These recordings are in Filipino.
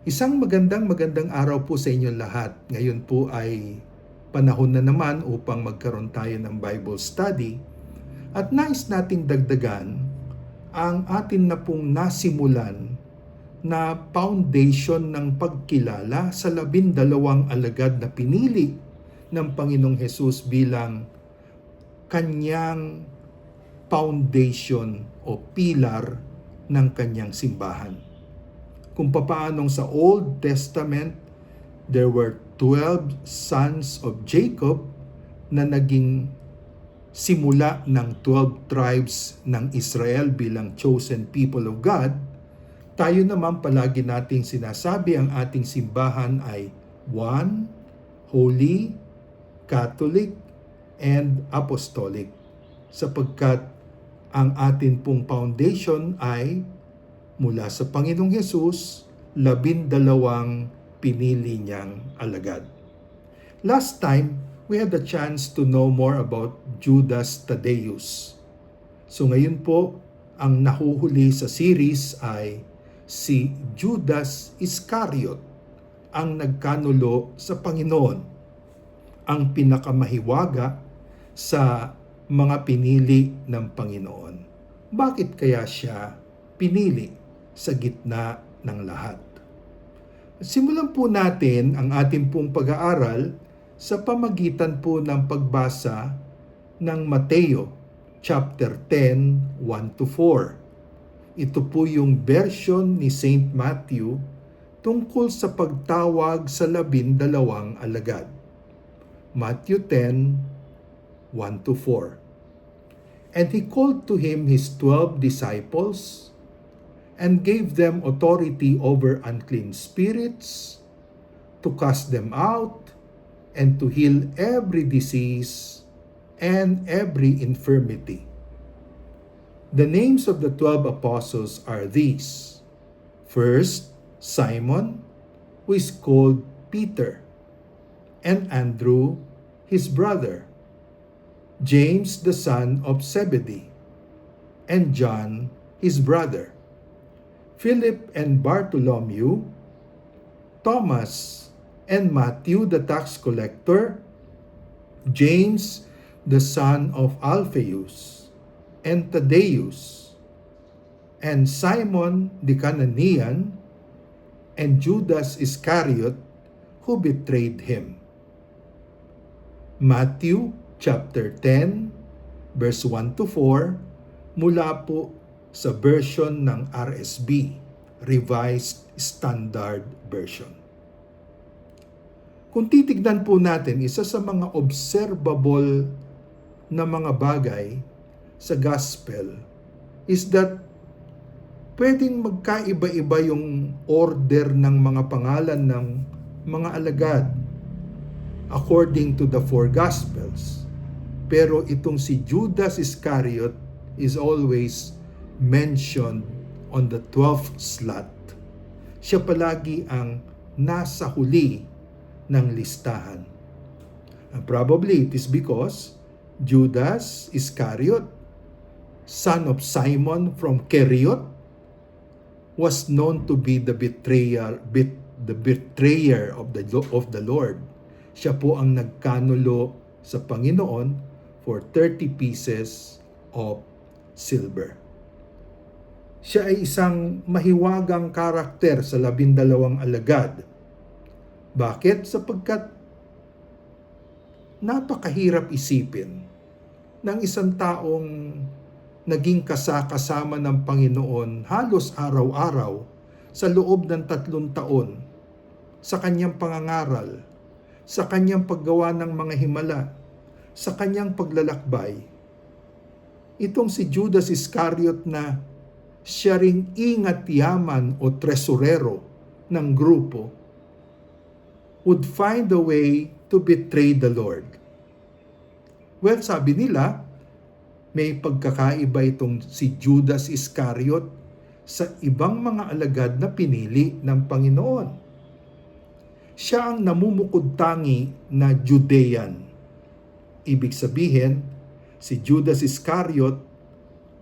Isang magandang araw po sa inyo lahat. Ngayon po ay panahon na naman upang magkaroon tayo ng Bible study at nais nating dagdagan ang atin na pong nasimulan na foundation ng pagkilala sa 12 alagad na pinili ng Panginoong Hesus bilang kanyang foundation o pilar ng kanyang simbahan. Kung papaanong sa Old Testament, there were 12 sons of Jacob na naging simula ng 12 tribes ng Israel bilang chosen people of God. Tayo naman palagi nating sinasabi ang ating simbahan ay one, holy, Catholic, and apostolic. Sapagkat ang atin pong foundation ay mula sa Panginoong Hesus, 12 pinili niyang alagad. Last time, we had the chance to know more about Judas Thaddeus. So ngayon po, ang nahuhuli sa series ay si Judas Iscariot, ang nagkanulo sa Panginoon, ang pinakamahiwaga sa mga pinili ng Panginoon. Bakit kaya siya pinili sa gitna ng lahat? Simulan po natin ang ating pong pag-aaral sa pamagitan po ng pagbasa ng Mateo chapter 10, 1-4. Ito po yung version ni Saint Matthew tungkol sa pagtawag sa 12 alagad. Matthew 10, 1-4. And he called to him his 12 disciples and gave them authority over unclean spirits, to cast them out, and to heal every disease and every infirmity. The names of the 12 apostles are these. First, Simon, who is called Peter, and Andrew, his brother, James the son of Zebedee, and John, his brother, Philip and Bartholomew, Thomas and Matthew the tax collector, James the son of Alphaeus, and Thaddeus, and Simon the Cananean, and Judas Iscariot, who betrayed him. Matthew chapter 10, verse 1-4, mula po sa version ng RSV, Revised Standard Version. Kung titignan po natin, isa sa mga observable na mga bagay sa gospel is that pwedeng magkaiba-iba yung order ng mga pangalan ng mga alagad according to the four gospels. Pero itong si Judas Iscariot is always mentioned on the 12th slot. Siya palagi ang nasa huli ng listahan. And probably it is because Judas Iscariot, son of Simon from Keriot, was known to be the betrayer of the Lord. Siya po ang nagkanulo sa Panginoon for 30 pieces of silver. Siya ay isang mahiwagang karakter sa 12 alagad. Bakit? Sapagkat napakahirap isipin ng isang taong naging kasama ng Panginoon halos araw-araw sa loob ng 3 taon sa kanyang pangangaral, sa kanyang paggawa ng mga himala, sa kanyang paglalakbay. Itong si Judas Iscariot na siya ring ingat yaman o tresurero ng grupo would find a way to betray the Lord. Well, sabi nila, may pagkakaiba itong si Judas Iscariot sa ibang mga alagad na pinili ng Panginoon. Siya ang namumukod-tangi na Judean. Ibig sabihin, si Judas Iscariot,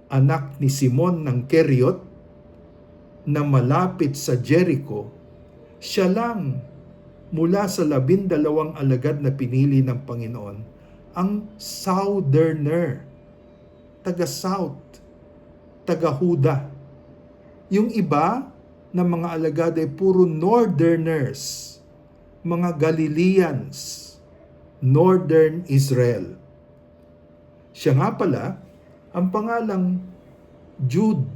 anak ni Simon ng Keriot, na malapit sa Jericho, Siya lang mula sa 12 alagad na pinili ng Panginoon ang southerner, taga-south, taga-Huda. Yung iba na mga alagad ay puro northerners, mga Galileans, northern Israel. Siya nga pala, ang pangalang Jude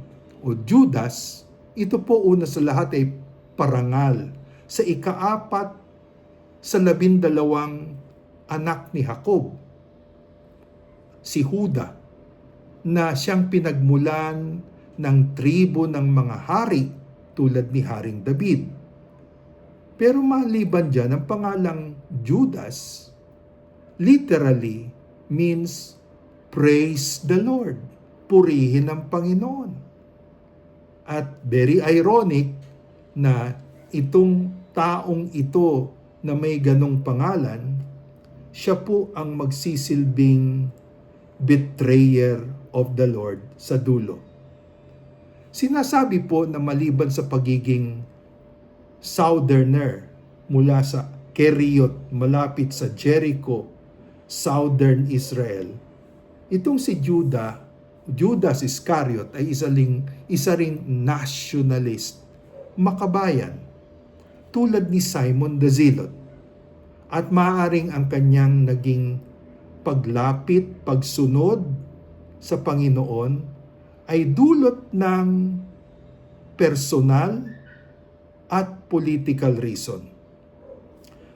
o Judas, ito po una sa lahat ay parangal sa ika-4 sa 12 anak ni Jacob, si Huda, na siyang pinagmulan ng tribo ng mga hari tulad ni Haring David. Pero maliban dyan, ang pangalang Judas literally means praise the Lord, purihin ang Panginoon. At very ironic na itong taong ito na may ganong pangalan, siya po ang magsisilbing betrayer of the Lord sa dulo. Sinasabi po na maliban sa pagiging southerner mula sa Keriot, malapit sa Jericho, southern Israel, itong si Judas Iscariot ay isa ring nationalist, makabayan, tulad ni Simon the Zealot. At maaaring ang kanyang naging paglapit, pagsunod sa Panginoon ay dulot ng personal at political reason.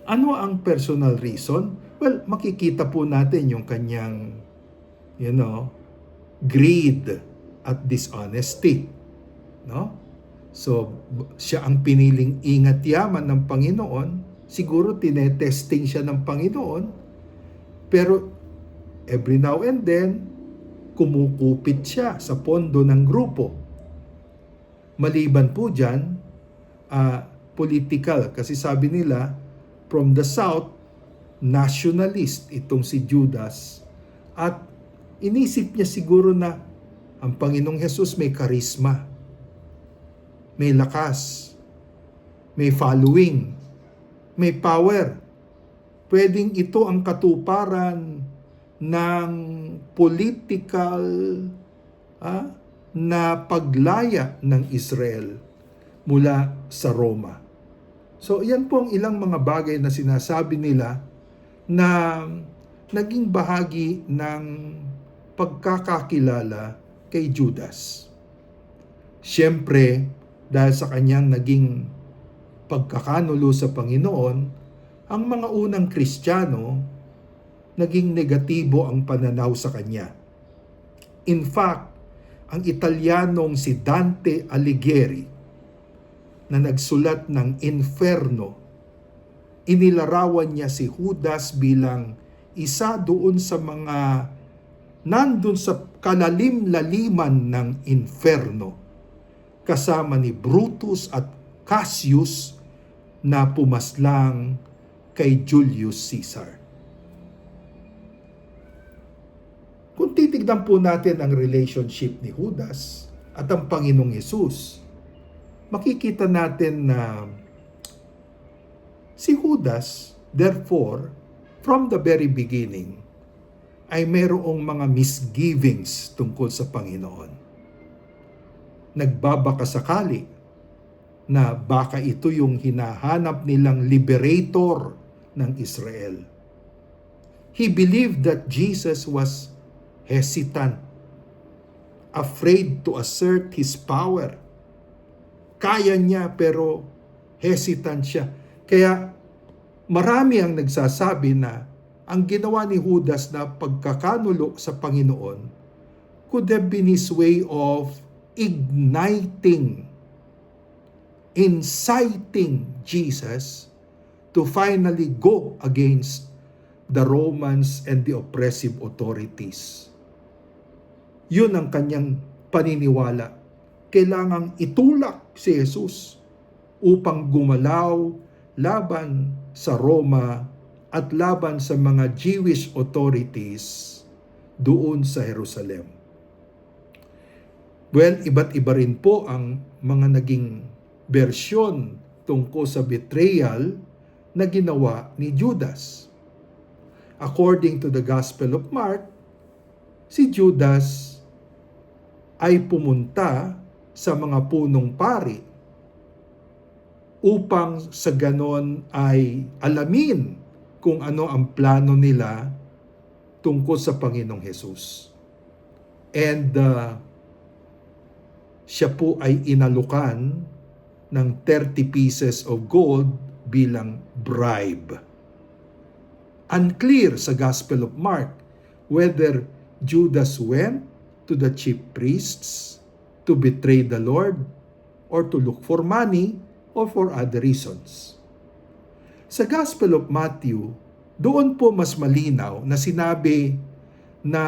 Ano ang personal reason? Well, makikita po natin yung kanyang, greed at dishonesty. No? So, siya ang piniling ingat yaman ng Panginoon. Siguro tinetesting siya ng Panginoon. Pero every now and then, kumukupit siya sa pondo ng grupo. Maliban po dyan, political. Kasi sabi nila, from the south, nationalist itong si Judas. At inisip niya siguro na ang Panginoong Hesus may karisma, may lakas, may following, may power. Pwedeng ito ang katuparan ng political na paglaya ng Israel mula sa Roma. So, yan po ang ilang mga bagay na sinasabi nila na naging bahagi ng pagkakakilala kay Judas. Siyempre, dahil sa kanyang naging pagkakanulo sa Panginoon, ang mga unang Kristiyano, naging negatibo ang pananaw sa kanya. In fact, ang Italianong si Dante Alighieri, na nagsulat ng Inferno, inilarawan niya si Judas bilang isa doon sa mga nandun sa kalalim-laliman ng Inferno, kasama ni Brutus at Cassius na pumaslang kay Julius Caesar. Kung titignan po natin ang relationship ni Judas at ang Panginoong Hesus, makikita natin na si Judas, therefore, from the very beginning, ay mayroong mga misgivings tungkol sa Panginoon. Nagbabakasakali na baka ito yung hinahanap nilang liberator ng Israel. He believed that Jesus was hesitant, afraid to assert his power. Kaya niya pero hesitant siya. Kaya marami ang nagsasabi na ang ginawa ni Judas na pagkakanulo sa Panginoon could have been his way of inciting Jesus to finally go against the Romans and the oppressive authorities. Yun ang kanyang paniniwala. Kailangang itulak si Jesus upang gumalaw laban sa Roma at laban sa mga Jewish authorities doon sa Jerusalem. Well, iba't iba rin po ang mga naging bersyon tungkol sa betrayal na ginawa ni Judas. According to the Gospel of Mark, si Judas ay pumunta sa mga punong pari upang sa ganon ay alamin kung ano ang plano nila tungkol sa Panginoong Hesus. And siya po ay inalukan ng 30 pieces of gold bilang bribe. Unclear sa Gospel of Mark whether Judas went to the chief priests to betray the Lord or to look for money or for other reasons. Sa Gospel of Matthew, doon po mas malinaw na sinabi na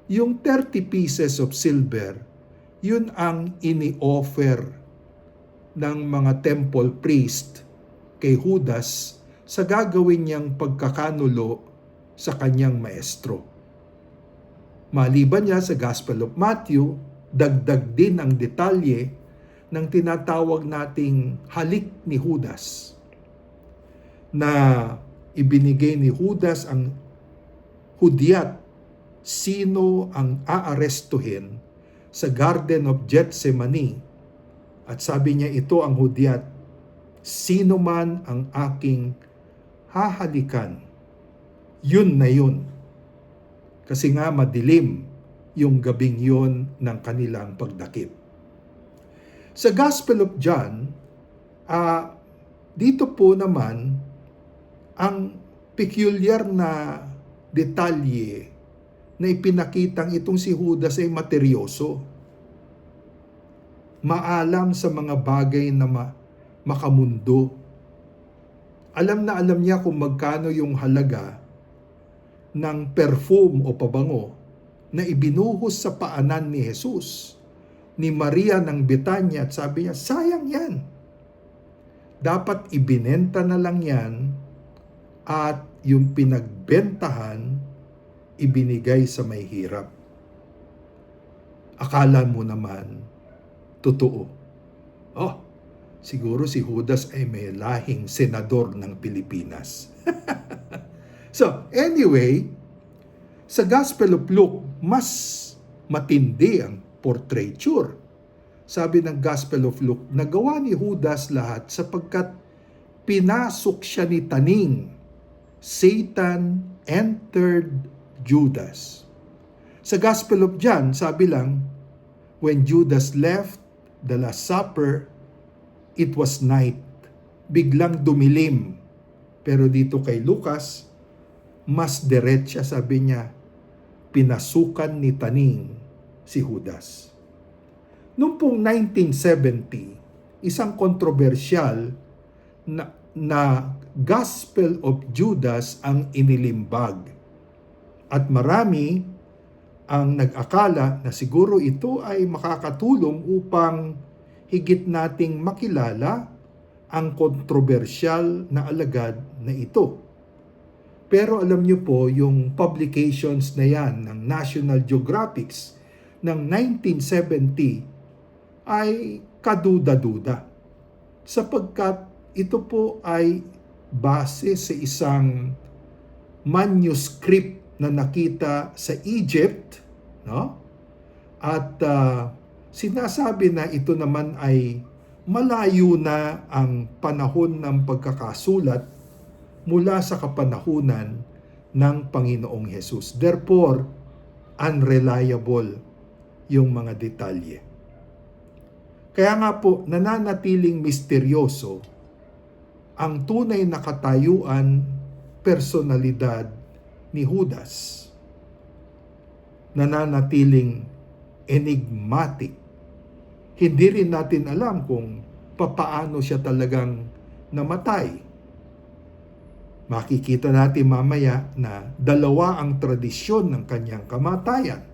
yung 30 pieces of silver, yun ang ini-offer ng mga temple priest kay Judas sa gagawin niyang pagkakanulo sa kanyang maestro. Maliban niya sa Gospel of Matthew, dagdag din ang detalye ng tinatawag nating halik ni Judas, na ibinigay ni Judas ang hudyat sino ang aarestuhin sa Garden of Gethsemane. At sabi niya, ito ang hudyat, sino man ang aking hahalikan, yun na yun. Kasi nga madilim yung gabing yun ng kanilang pagdakip. Sa Gospel of John, dito po naman, ang peculiar na detalye na ipinakitang itong si Judas ay materyoso. Maalam sa mga bagay na makamundo. Alam na alam niya kung magkano yung halaga ng perfume o pabango na ibinuhos sa paanan ni Jesus, ni Maria ng Betanya, at sabi niya, sayang yan. Dapat ibinenta na lang yan at yung pinagbentahan ibinigay sa may hirap. Akala mo naman, totoo. Oh, siguro si Judas ay may lahing senador ng Pilipinas. So, anyway, sa Gospel of Luke, mas matindi ang portraiture. Sabi ng Gospel of Luke, nagawa ni Judas lahat sapagkat pinasok siya ni Taning. Satan entered Judas. Sa Gospel of John, sabi lang, when Judas left the Last Supper, it was night. Biglang dumilim. Pero dito kay Lucas, mas diretsa, sabi niya, pinasukan ni Taning si Judas. Noong pong 1970, isang kontrobersyal na Gospel of Judas ang inilimbag. At marami ang nag-akala na siguro ito ay makakatulong upang higit nating makilala ang kontrobersyal na alagad na ito. Pero alam niyo po, yung publications na yan ng National Geographic ng 1970 ay kaduda-duda. Sapagkat ito po ay base sa isang manuscript na nakita sa Egypt, no? At sinasabi na ito naman ay malayo na ang panahon ng pagkakasulat mula sa kapanahunan ng Panginoong Hesus. Therefore, unreliable yung mga detalye. Kaya nga po, nananatiling misteryoso ang tunay na katayuan, personalidad ni Judas. Nananatiling enigmatic. Hindi rin natin alam kung papaano siya talagang namatay. Makikita natin mamaya na dalawa ang tradisyon ng kanyang kamatayan.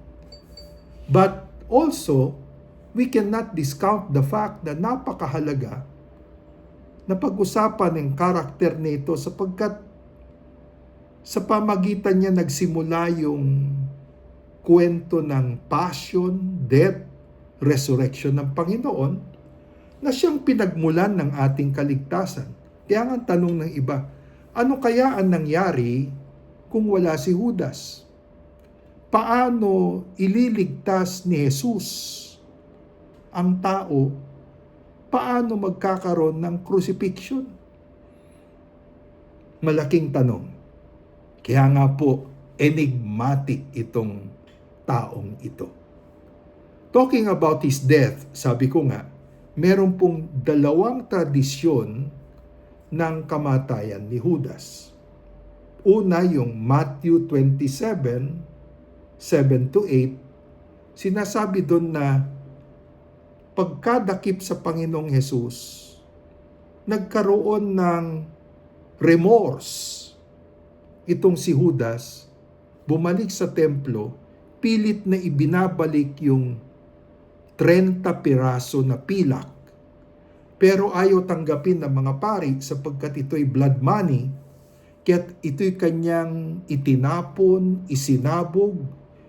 But also, we cannot discount the fact na napakahalaga na pag-usapan ng karakter nito sapagkat sa pamagitan niya nagsimula yung kwento ng passion, death, resurrection ng Panginoon na siyang pinagmulan ng ating kaligtasan. Kaya nga ang tanong ng iba, ano kaya ang nangyari kung wala si Judas? Paano ililigtas ni Jesus ang tao? Paano magkakaroon ng crucifixion? Malaking tanong. Kaya nga po, enigmatic itong taong ito. Talking about his death, sabi ko nga, meron pong dalawang tradisyon ng kamatayan ni Judas. Una, yung Matthew 27, 7-8, sinasabi doon na pagkadakip sa Panginoong Hesus, nagkaroon ng remorse itong si Judas, bumalik sa templo, pilit na ibinabalik yung 30 piraso na pilak. Pero ayaw tanggapin ng mga pari sapagkat ito'y blood money, kaya't ito'y kanyang itinapon, isinabog,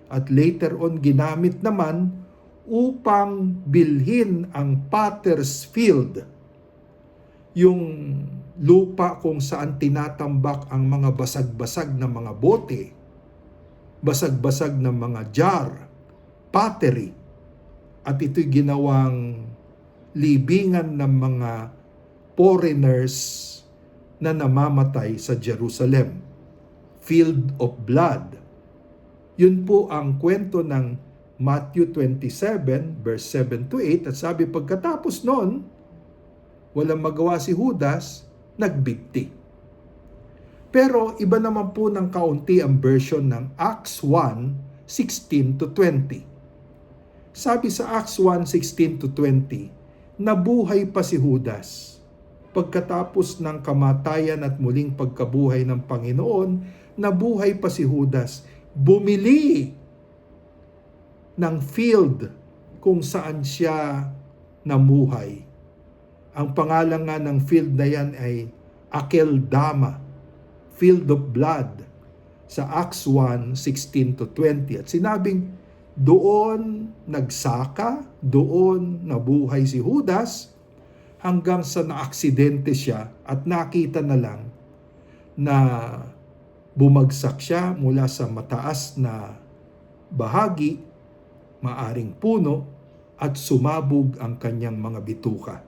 at later on ginamit naman upang bilhin ang potter's field, yung lupa kung saan tinatambak ang mga basag-basag na mga bote, basag-basag na mga jar, pottery, at ito'y ginawang libingan ng mga foreigners na namamatay sa Jerusalem. Field of blood. Yun po ang kwento ng Matthew 27 verse 7-8, at sabi pagkatapos noon, walang magawa si Judas, nagbigti. Pero iba naman po ng kaunti ang version ng Acts 1, 16-20. Sabi sa Acts 1, 16-20, nabuhay pa si Judas. Pagkatapos ng kamatayan at muling pagkabuhay ng Panginoon, nabuhay pa si Judas. Bumili ng field kung saan siya namuhay. Ang pangalan nga ng field na yan ay Akeldama, Field of Blood, sa Acts 1, 16-20. At sinabing, doon nagsaka, doon nabuhay si Judas, hanggang sa naaksidente siya at nakita na lang na bumagsak siya mula sa mataas na bahagi, maaring puno, at sumabog ang kanyang mga bituka.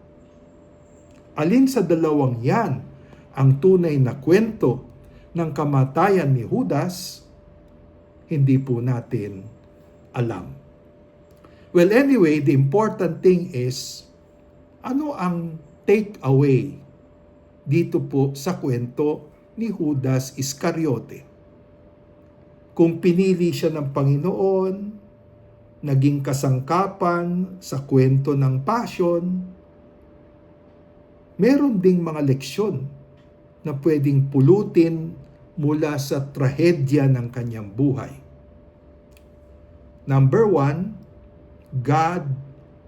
Alin sa dalawang yan ang tunay na kwento ng kamatayan ni Judas, hindi po natin alam. Well, anyway, the important thing is, ano ang take away dito po sa kwento ni Judas Iscariote? Kung pinili siya ng Panginoon, naging kasangkapan sa kwento ng passion, meron ding mga leksyon na pwedeng pulutin mula sa trahedya ng kanyang buhay. Number 1, God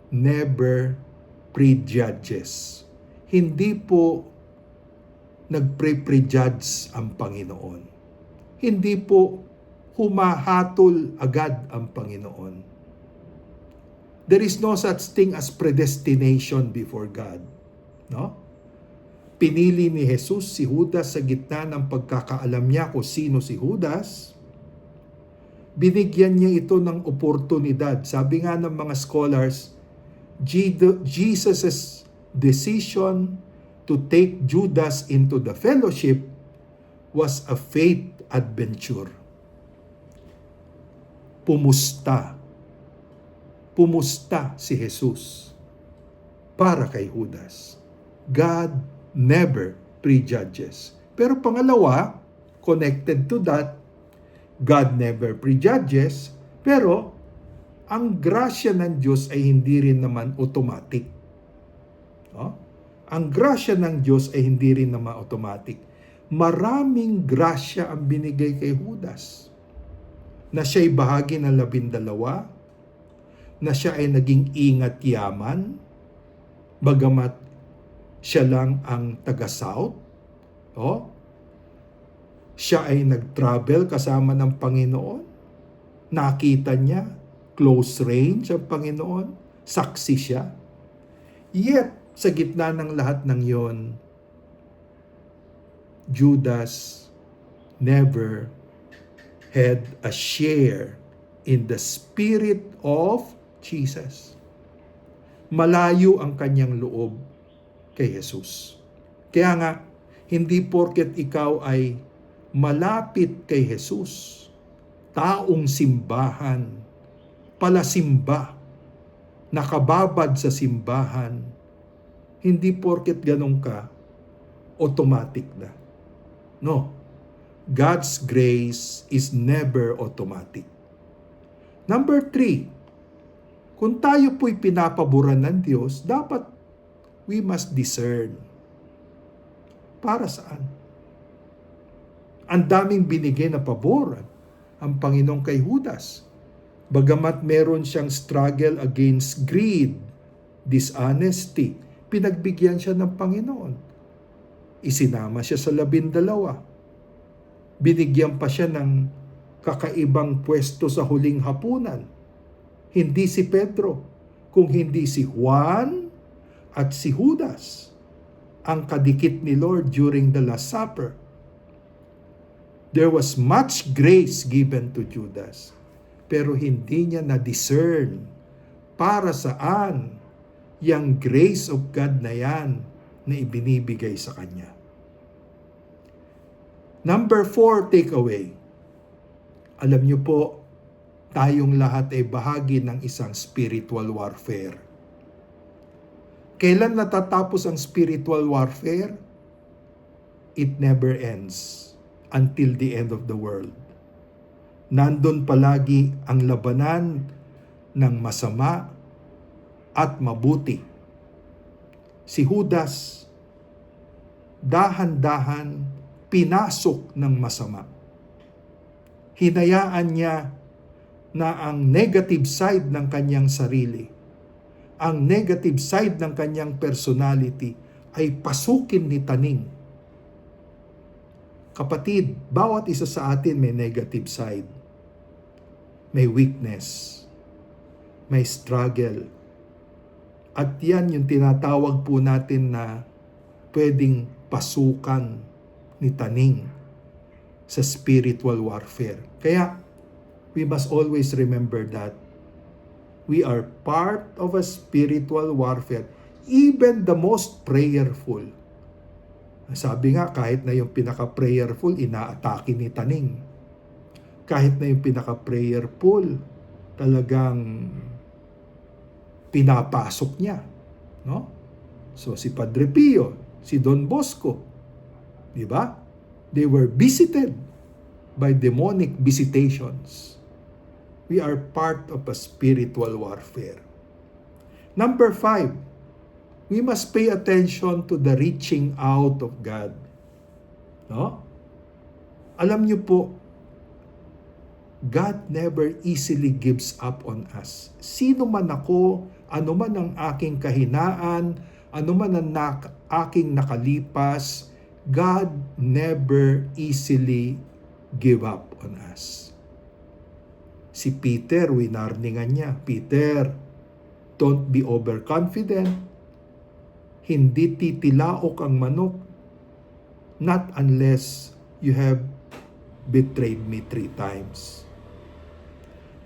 never prejudges. Hindi po nagpre-prejudge ang Panginoon. Hindi po humahatol agad ang Panginoon. There is no such thing as predestination before God. No? Pinili ni Jesus si Judas sa gitna ng pagkakaalam niya kung sino si Judas. Binigyan niya ito ng oportunidad. Sabi nga ng mga scholars, Jesus' decision to take Judas into the fellowship was a faith adventure. Pumusta si Jesus para kay Judas. God never prejudges. Pero pangalawa, connected to that, God never prejudges, pero ang grasya ng Diyos ay hindi rin naman automatic. No? Ang grasya ng Diyos ay hindi rin naman automatic. Maraming grasya ang binigay kay Judas. Na siya'y bahagi ng 12, na siya ay naging ingat yaman, bagamat siya lang ang taga-south. Siya ay nag-travel kasama ng Panginoon. Nakita niya, close range ang Panginoon. Saksi siya. Yet, Sa gitna ng lahat ng yon, Judas never had a share in the Spirit of Jesus. Malayo ang kanyang loob kay Jesus. Kaya nga, hindi porket ikaw ay malapit kay Jesus, taong simbahan, palasimba, nakababad sa simbahan, hindi porket ganun ka, automatic na. No. God's grace is never automatic. Number 3, kung tayo po'y pinapaboran ng Diyos, dapat we must discern. Para saan? Ang daming binigay na pabor ang Panginoon kay Judas. Bagamat meron siyang struggle against greed, dishonesty, pinagbigyan siya ng Panginoon. Isinama siya sa 12. Binigyan pa siya ng kakaibang pwesto sa huling hapunan. Hindi si Pedro, kung hindi si Juan at si Judas ang kadikit ni Lord during the Last Supper. There was much grace given to Judas, pero hindi niya na-discern para saan yung grace of God na yan na ibinibigay sa kanya. Number 4 takeaway. Alam niyo po, tayong lahat ay bahagi ng isang spiritual warfare. Kailan natatapos ang spiritual warfare? It never ends until the end of the world. Nandun palagi ang labanan ng masama at mabuti. Si Judas, dahan-dahan pinasok ng masama. Hinayaan niya na ang negative side ng kanyang sarili, ang negative side ng kanyang personality ay pasukin ni taning. Kapatid, bawat isa sa atin may negative side. May weakness. May struggle. At yan yung tinatawag po natin na pwedeng pasukan ni taning sa spiritual warfare. Kaya, we must always remember that we are part of a spiritual warfare. Even the most prayerful. Sabi nga, kahit na yung pinaka-prayerful, inaatake ni taning. Kahit na yung pinaka-prayerful, talagang pinapasok niya. No? So, si Padre Pio, si Don Bosco, di ba? They were visited by demonic visitations. We are part of a spiritual warfare. Number 5, we must pay attention to the reaching out of God. No? Alam niyo po, God never easily gives up on us. Sino man ako, ano man ang aking kahinaan, ano man ang aking nakalipas, God never easily give up on us. Si Peter, winarningan niya, Peter, don't be overconfident. Hindi titilaok ang manok, not unless you have betrayed me 3 times.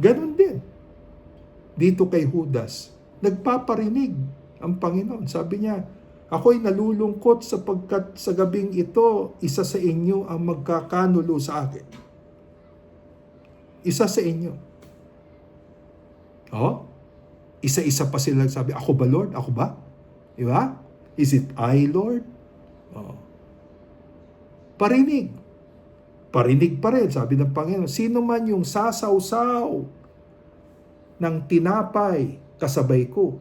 Ganon din. Dito kay Judas, nagpaparinig ang Panginoon. Sabi niya, ako'y nalulungkot sapagkat sa gabing ito, isa sa inyo ang magkakanulo sa akin. Isa sa inyo. Oh? Isa-isa pa sila sabi, ako ba Lord? Ako ba? Diba? Is it I, Lord? Oh. Parinig. Parinig pa rin, sabi ng Panginoon. Sino man yung sasawsaw ng tinapay kasabay ko,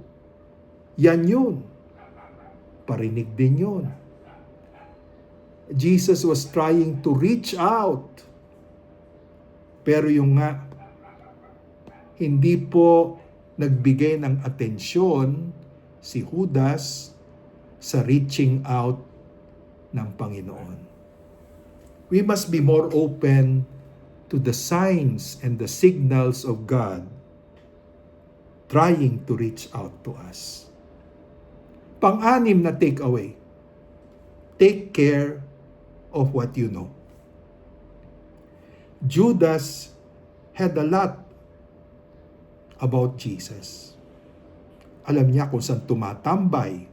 yan yun. Parinig din yun. Jesus was trying to reach out. Pero yung nga, hindi po nagbigay ng atensyon si Judas sa reaching out ng Panginoon. We must be more open to the signs and the signals of God trying to reach out to us. Pang-anim na takeaway. Take care of what you know. Judas had a lot about Jesus. Alam niya kung saan tumatambay.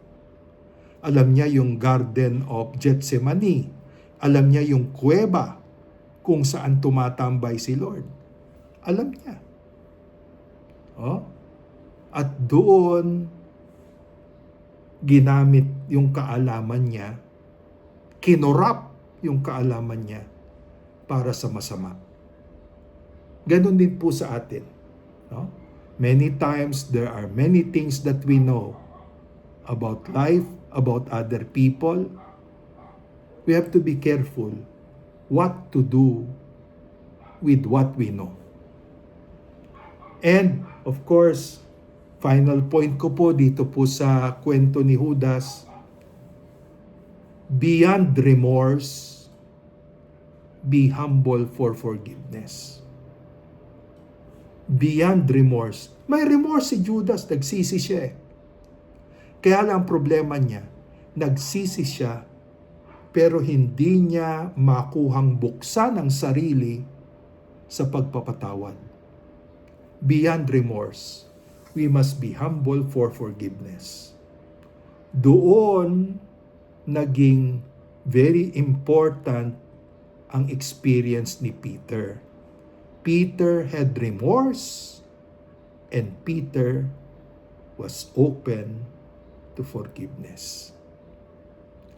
Alam niya yung Garden of Gethsemane. Alam niya yung kuweba kung saan tumatambay si Lord. Alam niya. Oh? At doon, ginamit yung kaalaman niya, kinurap yung kaalaman niya para sa masama. Ganon din po sa atin. No? Many times, there are many things that we know about life, about other people. We have to be careful what to do with what we know. And, of course, final point ko po dito po sa kwento ni Judas, beyond remorse, be humble for forgiveness. Beyond remorse. May remorse si Judas, nagsisi siya eh. Kaya lang problema niya, nagsisi siya, pero hindi niya makuhang buksan ang sarili sa pagpapatawad. Beyond remorse, we must be humble for forgiveness. Doon, naging very important ang experience ni Peter. Peter had remorse and Peter was open to forgiveness.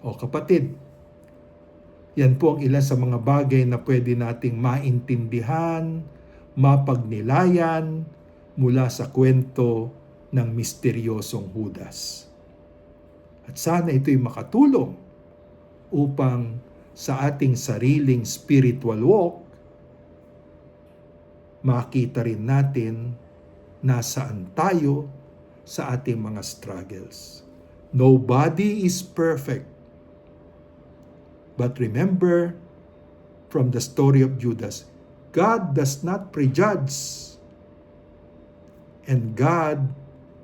O kapatid, yan po ang ilan sa mga bagay na pwede nating maintindihan, mapagnilayan mula sa kwento ng misteryosong Judas. At sana ito'y makatulong upang sa ating sariling spiritual walk, makita rin natin nasaan tayo sa ating mga struggles. Nobody is perfect. But remember, from the story of Judas, God does not prejudge. And God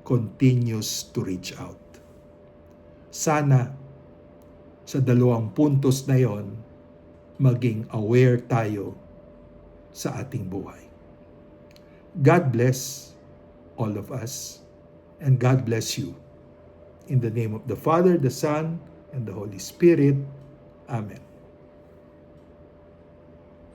continues to reach out. Sana sa dalawang puntos na yon, maging aware tayo sa ating buhay. God bless all of us, and God bless you. In the name of the Father, the Son, and the Holy Spirit. Amen.